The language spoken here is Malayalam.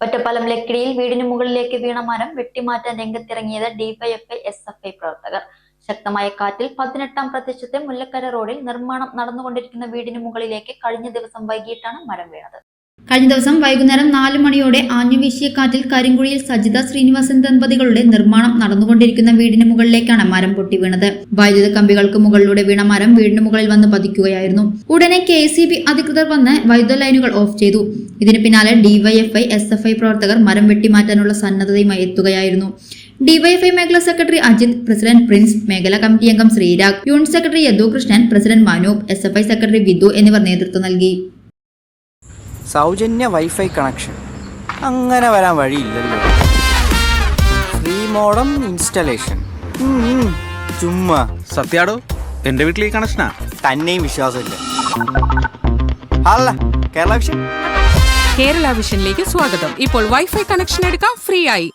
ഒറ്റപ്പാലം ലക്കിടിയിൽ വീടിന് മുകളിലേക്ക് വീണ മരം വെട്ടിമാറ്റാൻ രംഗത്തിറങ്ങിയത് ഡിവൈഎഫ്ഐ SFI പ്രവർത്തകർ. ശക്തമായ കാറ്റിൽ 18-ാം പ്രദേശത്തെ മുല്ലക്കര റോഡിൽ നിർമ്മാണം നടന്നുകൊണ്ടിരിക്കുന്ന വീടിന് മുകളിലേക്ക് കഴിഞ്ഞ ദിവസം വൈകിട്ടാണ് മരം വീണത്. കഴിഞ്ഞ ദിവസം വൈകുന്നേരം 4 മണിയോടെ ആഞ്ഞുവീശിയ കാറ്റിൽ കരിങ്കുഴിയിൽ സജിത ശ്രീനിവാസൻ ദമ്പതികളുടെ നിർമ്മാണം നടന്നുകൊണ്ടിരിക്കുന്ന വീടിന് മുകളിലേക്കാണ് മരം പൊട്ടി വീണത്. വൈദ്യുത കമ്പികൾക്ക് മുകളിലൂടെ വീണ മരം വീടിന് മുകളിൽ വന്ന് പതിക്കുകയായിരുന്നു. ഉടനെ KCB അധികൃതർ വന്ന് വൈദ്യുത ലൈനുകൾ ഓഫ് ചെയ്തു. ഇതിന് പിന്നാലെ ഡിവൈഎഫ്ഐ SFI പ്രവർത്തകർ മരം വെട്ടിമാറ്റാനുള്ള സന്നദ്ധതയുമായി എത്തുകയായിരുന്നു. ഡിവൈഎഫ്ഐ മേഖലാ സെക്രട്ടറി അജിത്, പ്രസിഡന്റ് പ്രിൻസ്, മേഖലാ കമ്മിറ്റി അംഗം Sreerag, unit secretary Yadu Krishnan, president Manoop, SFI secretary Vidhu എന്നിവർ നേതൃത്വം നൽകി. സൗജന്യ വൈഫൈ കണക്ഷൻ അങ്ങനെ വരാൻ വഴിയില്ലല്ലോ. ഫ്രീ മോഡം ഇൻസ്റ്റലേഷൻ ചുമ്മാ. സത്യാടോ, എന്റെ വീട്ടിൽ ഈ കണക്ഷനാ. തന്നെയും വിശ്വാസമില്ല. അല്ല, കേരള വിഷൻ. കേരള വിഷനിലേക്ക് സ്വാഗതം. ഇപ്പോൾ വൈഫൈ കണക്ഷൻ എടുക്കാം ഫ്രീ ആയി.